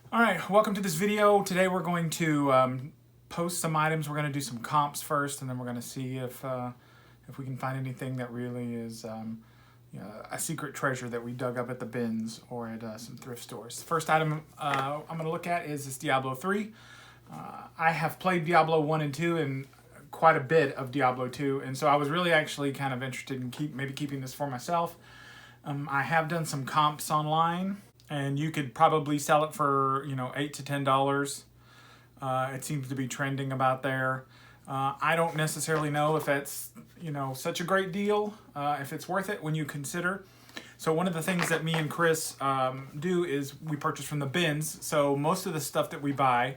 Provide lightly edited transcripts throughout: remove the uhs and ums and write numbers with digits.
All right, welcome to this video. Today we're going to post some items. We're going to do some comps first, and then we're going to see if we can find anything that really is a secret treasure that we dug up at the bins or at some thrift stores. The first item I'm going to look at is this Diablo 3. I have played Diablo 1 and 2 and quite a bit of Diablo 2, and so I was really actually kind of interested in maybe keeping this for myself. I have done some comps online, and you could probably sell it for $8 to $10. It seems to be trending about there. I don't necessarily know if that's such a great deal, if it's worth it when you consider. So one of the things that me and Chris do is we purchase from the bins. So most of the stuff that we buy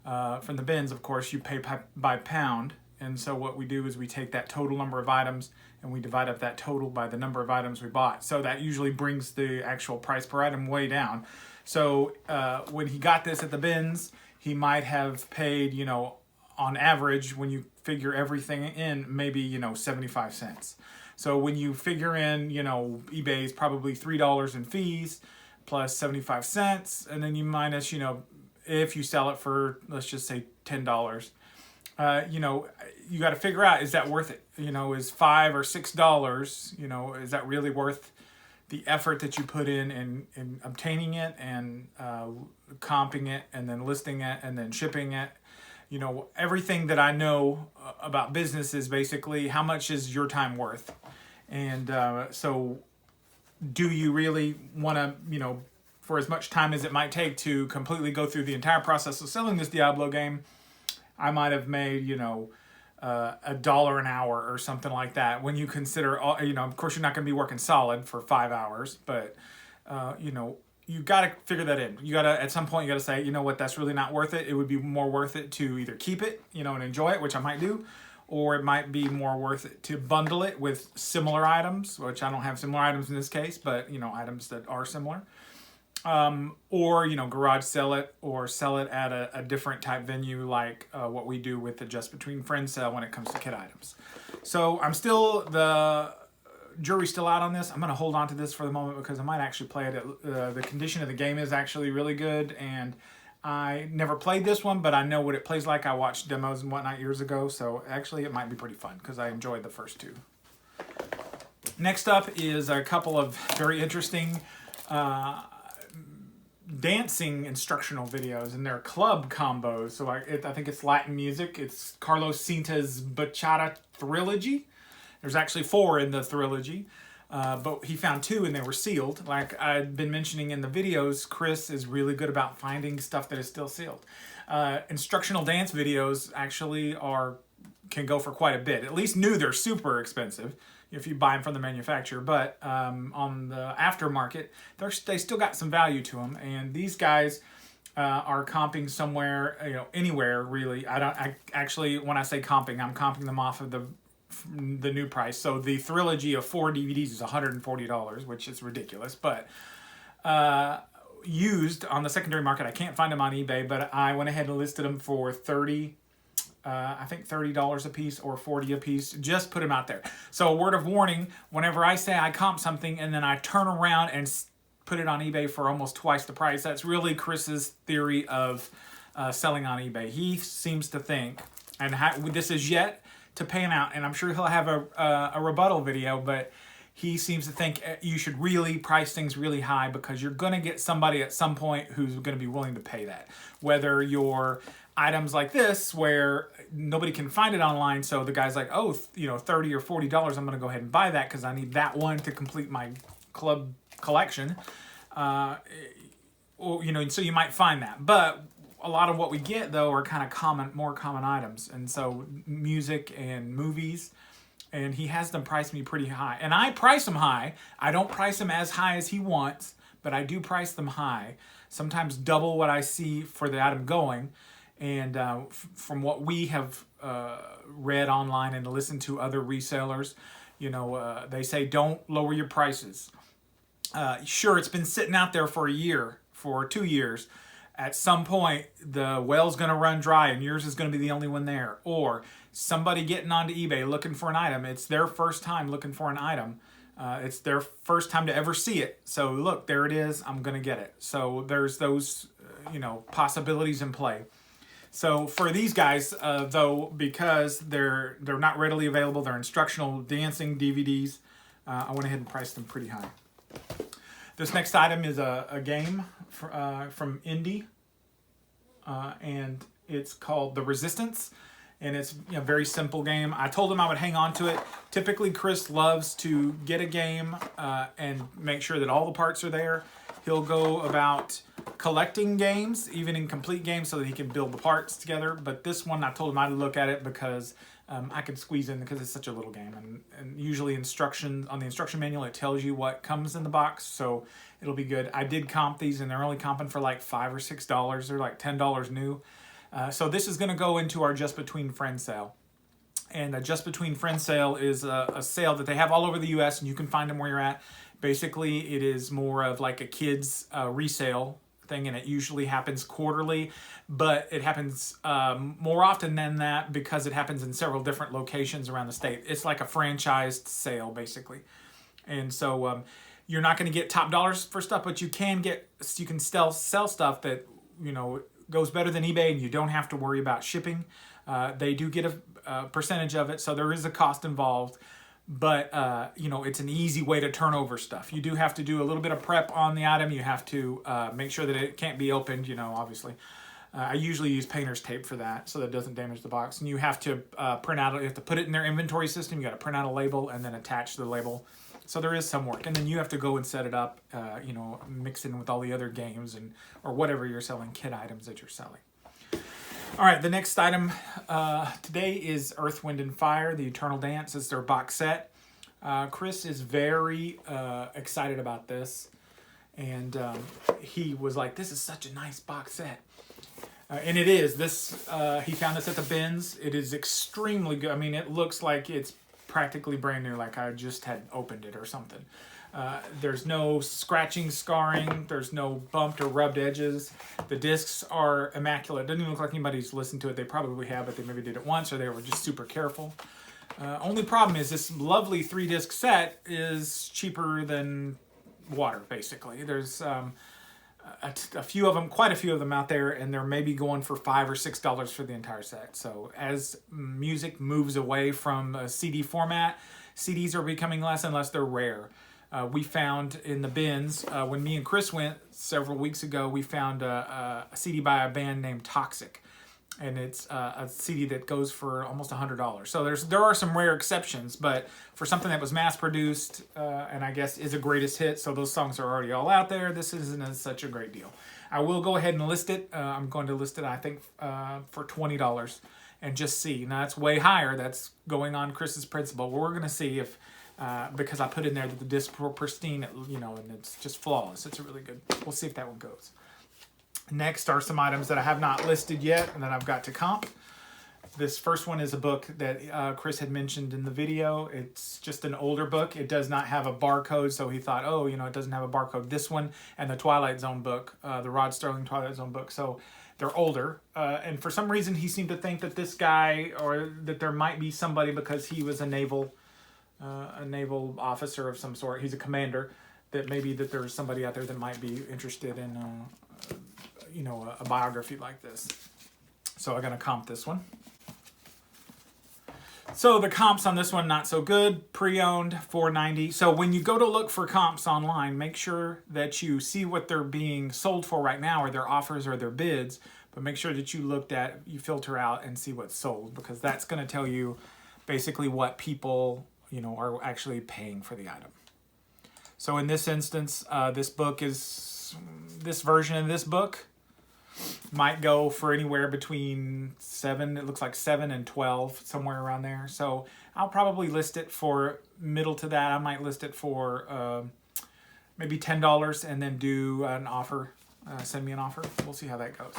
from the bins, of course, you pay by pound. And so what we do is we take that total number of items and we divide up that total by the number of items we bought. So that usually brings the actual price per item way down. So when he got this at the bins, he might have paid, on average, when you figure everything in, maybe, 75 cents. So when you figure in, eBay's probably $3 in fees plus 75 cents, and then you minus, if you sell it for, let's just say $10, you got to figure out, is that worth it? Is $5 or $6, is that really worth the effort that you put in obtaining it and comping it and then listing it and then shipping it? Everything that I know about business is basically how much is your time worth? And so do you really want to, for as much time as it might take to completely go through the entire process of selling this Diablo game, I might have made, $1 an hour or something like that. When you consider, of course, you're not going to be working solid for 5 hours, but, you got to figure that in. You got to, at some point, you got to say, you know what, that's really not worth it. It would be more worth it to either keep it, and enjoy it, which I might do, or it might be more worth it to bundle it with similar items, which I don't have similar items in this case, but, items that are similar. Or garage sell it or sell it at a different type venue like what we do with the Just Between Friends sale when it comes to kit items. So the jury's still out on this. I'm going to hold on to this for the moment because I might actually play it. The condition of the game is actually really good, and I never played this one, but I know what it plays like. I watched demos and whatnot years ago, so actually it might be pretty fun because I enjoyed the first two. Next up is a couple of very interesting dancing instructional videos, and they're club combos. So I think it's Latin music. It's Carlos Cinta's Bachata Trilogy. There's actually 4 in the trilogy, but he found 2 and they were sealed. Like I've been mentioning in the videos, Chris is really good about finding stuff that is still sealed. Instructional dance videos actually can go for quite a bit. At least new, they're super expensive if you buy them from the manufacturer, but on the aftermarket, they still got some value to them. And these guys are comping somewhere, anywhere really. Actually, when I say comping, I'm comping them off of the new price. So the trilogy of 4 DVDs is $140, which is ridiculous, but used on the secondary market, I can't find them on eBay, but I went ahead and listed them for I think $30 a piece or $40 a piece. Just put them out there. So a word of warning, whenever I say I comp something and then I turn around and put it on eBay for almost twice the price, that's really Chris's theory of selling on eBay. He seems to think, and this is yet to pan out, and I'm sure he'll have a rebuttal video, but he seems to think you should really price things really high because you're going to get somebody at some point who's going to be willing to pay that. Whether you're items like this where nobody can find it online, so the guy's like, oh, $30 or $40, I'm going to go ahead and buy that because I need that one to complete my club collection. So you might find that. But a lot of what we get, though, are kind of more common items. And so music and movies, and he has them priced me pretty high. And I price them high. I don't price them as high as he wants, but I do price them high. Sometimes double what I see for the item going. And from what we have read online and listened to other resellers, they say don't lower your prices. Sure, it's been sitting out there for a year, for 2 years. At some point, the well's going to run dry and yours is going to be the only one there. Or somebody getting onto eBay looking for an item. It's their first time looking for an item. It's their first time to ever see it. So look, there it is. I'm going to get it. So there's those possibilities in play. So for these guys, though, because they're not readily available, they're instructional dancing DVDs. I went ahead and priced them pretty high. This next item is a game from Indie, and it's called The Resistance, and it's a very simple game. I told him I would hang on to it. Typically, Chris loves to get a game and make sure that all the parts are there. He'll go about collecting games, even incomplete games, so that he can build the parts together. But this one, I told him I'd look at it because I could squeeze in, because it's such a little game. And usually on the instruction manual, it tells you what comes in the box, so it'll be good. I did comp these, and they're only comping for like $5 or $6. They're like $10 new. So this is going to go into our Just Between Friends sale. And a Just Between Friends sale is a sale that they have all over the U.S., and you can find them where you're at. Basically, it is more of like a kid's resale thing, and it usually happens quarterly, but it happens more often than that because it happens in several different locations around the state. It's like a franchised sale, basically. And so you're not going to get top dollars for stuff, but you can still sell stuff that, goes better than eBay, and you don't have to worry about shipping. They do get a percentage of it, so there is a cost involved. But, it's an easy way to turn over stuff. You do have to do a little bit of prep on the item. You have to make sure that it can't be opened, obviously. I usually use painter's tape for that so that it doesn't damage the box. And you have to print out, you have to put it in their inventory system. You got to print out a label and then attach the label. So there is some work. And then you have to go and set it up, mix it in with all the other games or whatever you're selling, kit items that you're selling. All right, the next item today is Earth, Wind, and Fire, The Eternal Dance. It's their box set. Chris is very excited about this, and he was like, this is such a nice box set. And it is. He found this at the bins. It is extremely good. I mean, it looks like it's practically brand new, like I just had opened it or something. There's no scratching, scarring. There's no bumped or rubbed edges. The discs are immaculate. It doesn't even look like anybody's listened to it. They probably have, but they maybe did it once, or they were just super careful. Only problem is this lovely 3-disc set is cheaper than water, basically. There's quite a few of them out there, and they're maybe going for $5 or $6 for the entire set. So as music moves away from a CD format, CDs are becoming less and less. They're rare. We found in the bins, when me and Chris went several weeks ago, we found a CD by a band named Toxic. And it's a CD that goes for almost $100. So there are some rare exceptions, but for something that was mass-produced and I guess is a greatest hit, so those songs are already all out there, this isn't such a great deal. I will go ahead and list it. I'm going to list it, I think, for $20 and just see. Now, that's way higher. That's going on Chris's principle. We're going to see if... because I put in there that the discs were pristine, and it's just flawless. It's really good. We'll see if that one goes. Next are some items that I have not listed yet and that I've got to comp. This first one is a book that Chris had mentioned in the video. It's just an older book. It does not have a barcode, so he thought, it doesn't have a barcode. This one and the Twilight Zone book, the Rod Sterling Twilight Zone book. So they're older. And for some reason, he seemed to think that this guy, or that there might be somebody, because he was a naval officer of some sort. He's a commander. That maybe that there's somebody out there that might be interested in, a biography like this. So I'm gonna comp this one. So the comps on this one, not so good. Pre-owned, $4.90. So when you go to look for comps online, make sure that you see what they're being sold for right now, or their offers or their bids. But make sure that you filter out and see what's sold, because that's gonna tell you basically what people are actually paying for the item. So in this instance, this version of this book might go for anywhere between $7 and $12, somewhere around there. So I'll probably list it for middle to that. I might list it for maybe $10 and then do an offer, send me an offer. We'll see how that goes.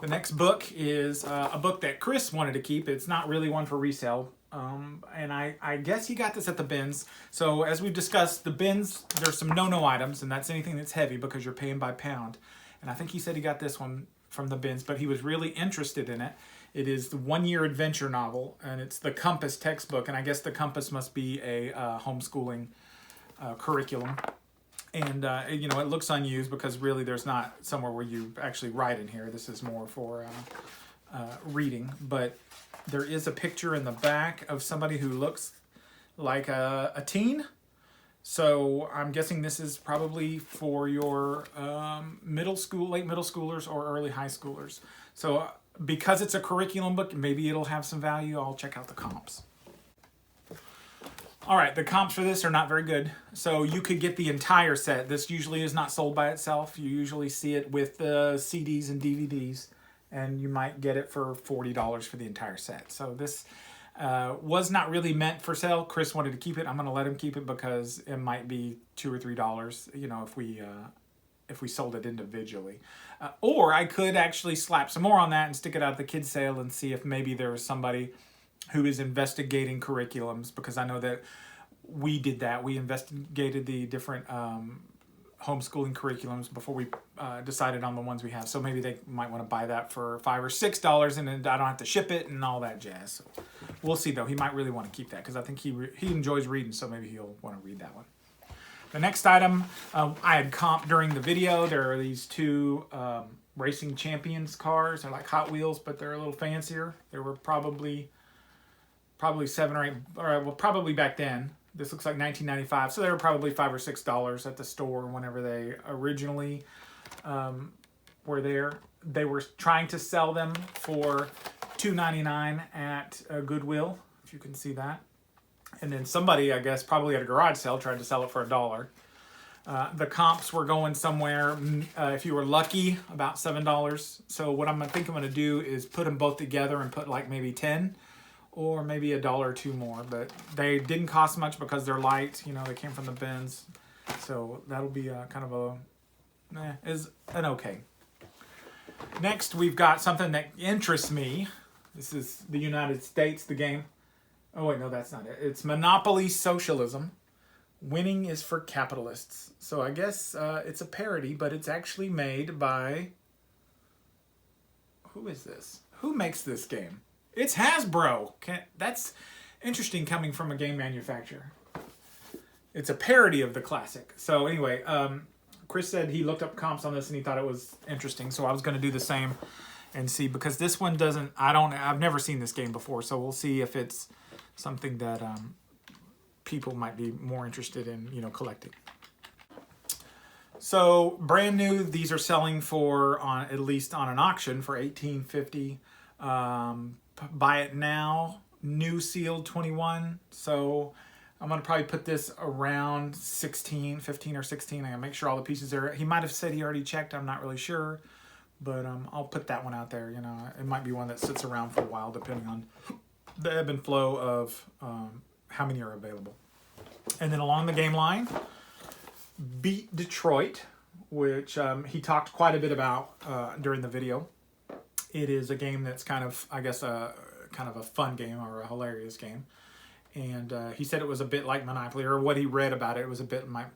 The next book is a book that Chris wanted to keep. It's not really one for resale. And I guess he got this at the bins. So as we've discussed, the bins, there's some no-no items, and that's anything that's heavy because you're paying by pound. And I think he said he got this one from the bins, but he was really interested in it. It is the one-year adventure novel, and it's the Compass textbook. And I guess the Compass must be a homeschooling curriculum. And, you know, it looks unused because really there's not somewhere where you actually write in here. This is more for reading. But there is a picture in the back of somebody who looks like a teen. So I'm guessing this is probably for your middle school, late middle schoolers or early high schoolers. So because it's a curriculum book, maybe it'll have some value. I'll check out the comps. All right, the comps for this are not very good. So you could get the entire set. This usually is not sold by itself. You usually see it with the CDs and DVDs, and you might get it for $40 for the entire set. So this was not really meant for sale. Chris wanted to keep it. I'm going to let him keep it because it might be $2 or $3, you know, if we sold it individually. Or I could actually slap some more on that and stick it out at the kids' sale and see if maybe there was somebody who is investigating curriculums, because I know that we did that. We investigated the different homeschooling curriculums before we decided on the ones we have. So maybe they might want to buy that for $5 or $6, and then I don't have to ship it and all that jazz. So we'll see, though. He might really want to keep that because I think he enjoys reading, so maybe he'll want to read that one. The next item I had comped during the video. There are these two Racing Champions cars. They're like Hot Wheels, but they're a little fancier. They were probably $7 or $8, or well, probably back then. This looks like 1995, so they were probably $5 or $6 at the store whenever they originally were there. They were trying to sell them for $2.99 at Goodwill, if you can see that. And then somebody, I guess, probably at a garage sale, tried to sell it for $1. The comps were going somewhere, if you were lucky, about $7. So what I'm going to do is put them both together and put like maybe 10. Or maybe $1 or $2 more, but they didn't cost much because they're light. You know, they came from the bins, so that'll be kind of is an okay. Next, we've got something that interests me. This is the United States, the game. Oh wait, no, that's not it. It's Monopoly Socialism. Winning is for capitalists. So I guess it's a parody, but it's actually made by. Who is this? Who makes this game? It's Hasbro. That's interesting coming from a game manufacturer. It's a parody of the classic. So anyway, Chris said he looked up comps on this and he thought it was interesting. So I was going to do the same and see, because this one doesn't, I've never seen this game before. So we'll see if it's something that people might be more interested in, you know, collecting. So brand new, these are selling for, at least on an auction, for $18.50. Buy it now, new sealed 21. So I'm going to probably put this around 15 or 16. I gotta make sure all the pieces are. He might have said he already checked. I'm not really sure, but I'll put that one out there. You know, it might be one that sits around for a while, depending on the ebb and flow of how many are available. And then along the game line, Beat Detroit, which he talked quite a bit about during the video. It is a game that's kind of, I guess, kind of a fun game or a hilarious game. And he said it was a bit like Monopoly, or what he read about it was a bit like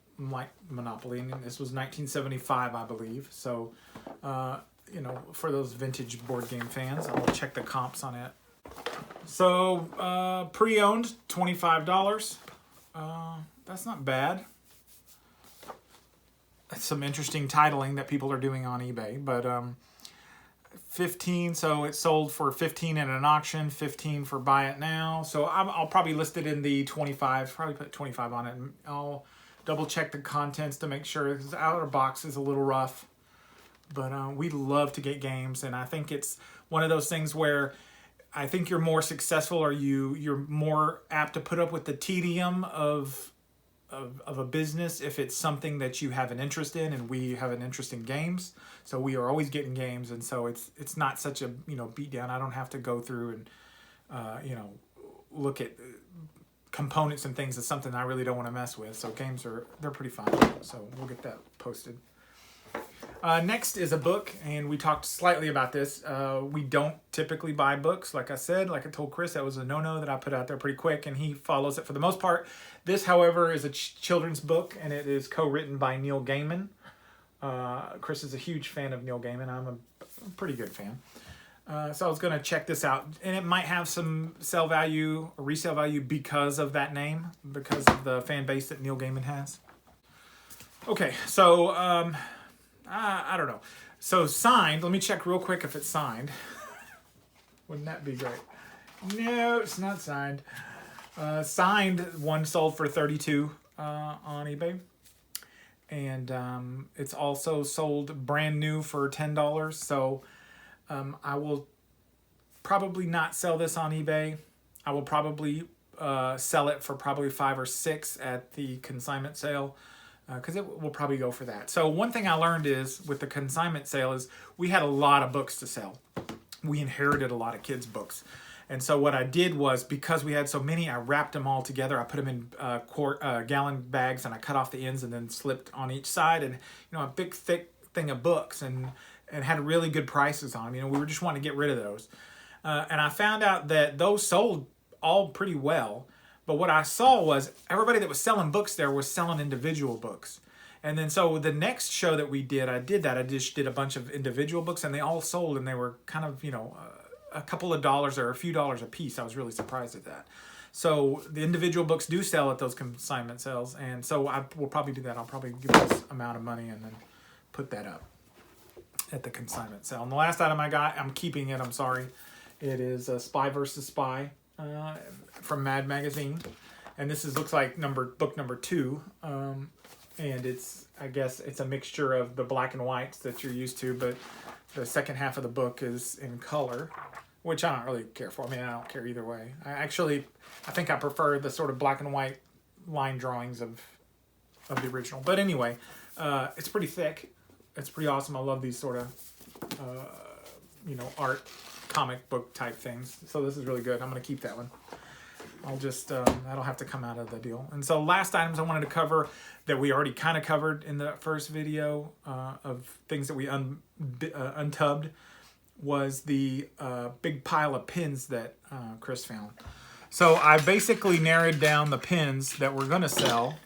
Monopoly. And this was 1975, I believe. So, you know, for those vintage board game fans, I'll check the comps on it. So, pre-owned, $25. That's not bad. That's some interesting titling that people are doing on eBay, but 15, so it sold for 15 at an auction, 15 for buy it now. So I'll probably list it in the 25, probably put 25 on it. And I'll double check the contents to make sure, because the outer box is a little rough. But we love to get games, and I think it's one of those things where I think you're more successful, or you're more apt to put up with the tedium of a business if it's something that you have an interest in, and we have an interest in games. So we are always getting games, and so it's not such a, you know, beat down. I don't have to go through and you know, look at components and things. It's something I really don't want to mess with. So games they're pretty fun. So we'll get that posted. Next is a book, and we talked slightly about this. We don't typically buy books. Like I said, like I told Chris, that was a no-no that I put out there pretty quick, and he follows it for the most part. This, however, is a children's book, and it is co-written by Neil Gaiman. Chris is a huge fan of Neil Gaiman. I'm a pretty good fan. So I was going to check this out, and it might have some sell value or resale value because of that name, because of the fan base that Neil Gaiman has. Okay, so I don't know. So signed. Let me check real quick if it's signed. Wouldn't that be great? No, it's not signed. Signed one sold for 32 on eBay, and it's also sold brand new for $10. So I will probably not sell this on eBay. I will probably sell it for probably 5 or 6 at the consignment sale, because it will probably go for that. So one thing I learned is with the consignment sale is we had a lot of books to sell. We inherited a lot of kids' books. And so what I did was, because we had so many, I wrapped them all together. I put them in gallon bags, and I cut off the ends and then slipped on each side, and a big thick thing of books, and had really good prices on them. We were just wanting to get rid of those. And I found out that those sold all pretty well. But what I saw was everybody that was selling books there was selling individual books. And then so the next show that we did, I just did a bunch of individual books, and they all sold, and they were kind of, a couple of dollars or a few dollars a piece. I was really surprised at that. So the individual books do sell at those consignment sales, and so I will probably do that. I'll probably give this amount of money and then put that up at the consignment sale. And the last item I got, I'm keeping it, I'm sorry. It is Spy vs. Spy from Mad Magazine. And this looks like book number 2. And I guess it's a mixture of the black and whites that you're used to, but the second half of the book is in color, which I don't really care for. I mean, I don't care either way. I think I prefer the sort of black and white line drawings of the original. But anyway, it's pretty thick. It's pretty awesome. I love these sort of, art comic book type things. So this is really good. I'm going to keep that one. I'll just, that'll have to come out of the deal. And so last items I wanted to cover that we already kind of covered in the first video of things that we untubbed was the big pile of pins that Chris found. So I basically narrowed down the pins that we're going to sell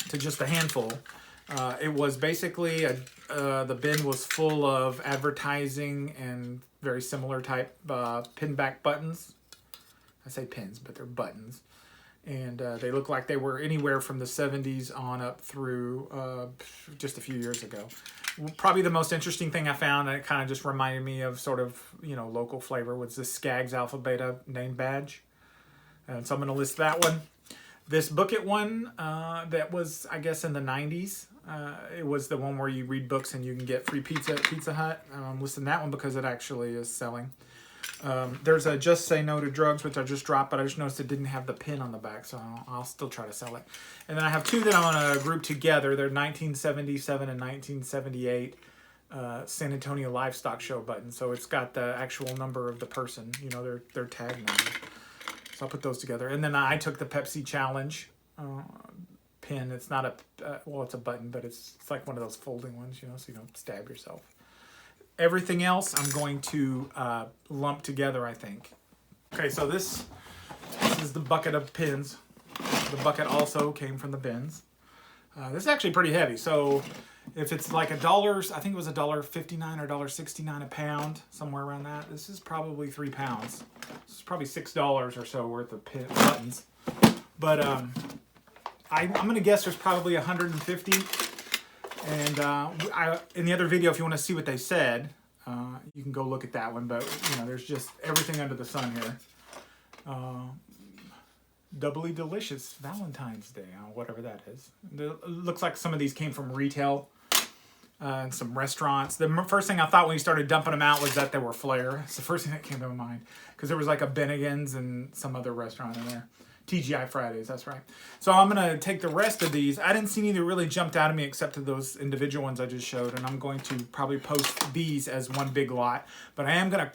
to just a handful. It was basically, the bin was full of advertising and very similar type pin back buttons. I say pins, but they're buttons. And they look like they were anywhere from the 70s on up through just a few years ago. Probably the most interesting thing I found, and it kind of just reminded me of sort of, local flavor, was this Skaggs Alpha Beta name badge. And so I'm going to list that one. This Book It one, that was, I guess, in the 90s. It was the one where you read books and you can get free pizza at Pizza Hut. I'm listing that one because it actually is selling. There's a Just Say No to Drugs, which I just dropped, but I just noticed it didn't have the pin on the back, so I'll still try to sell it. And then I have 2 that I'm going to group together. They're 1977 and 1978 San Antonio Livestock Show buttons. So it's got the actual number of the person, their tag number. So I'll put those together. And then I took the Pepsi Challenge pin. It's not it's a button, but it's like one of those folding ones, so you don't stab yourself. Everything else I'm going to lump together, I think. Okay, so this is the bucket of pins. The bucket also came from the bins. This is actually pretty heavy. So if it's like $1, I think it was $1.59 or $1.69 a pound, somewhere around that. This is probably 3 pounds. This is probably $6 or so worth of buttons. But I'm going to guess there's probably 150. And in the other video, if you want to see what they said, you can go look at that one. But, there's just everything under the sun here. Doubly Delicious Valentine's Day, whatever that is. It looks like some of these came from retail and some restaurants. The first thing I thought when you started dumping them out was that they were Flair. It's the first thing that came to my mind. Because there was like a Bennigan's and some other restaurant in there. TGI Fridays, that's right. So I'm going to take the rest of these. I didn't see any that really jumped out at me except to those individual ones I just showed. And I'm going to probably post these as one big lot. But I am going to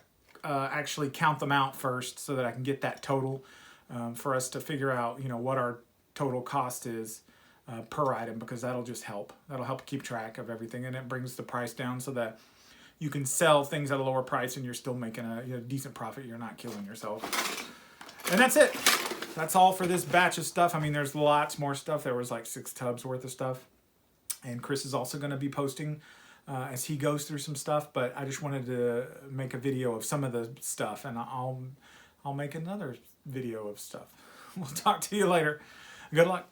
actually count them out first so that I can get that total for us to figure out, what our total cost is per item. Because that'll just help. That'll help keep track of everything. And it brings the price down so that you can sell things at a lower price and you're still making a decent profit. You're not killing yourself. And that's it. That's all for this batch of stuff. I mean, there's lots more stuff. There was like 6 tubs worth of stuff. And Chris is also going to be posting as he goes through some stuff. But I just wanted to make a video of some of the stuff. And I'll make another video of stuff. We'll talk to you later. Good luck.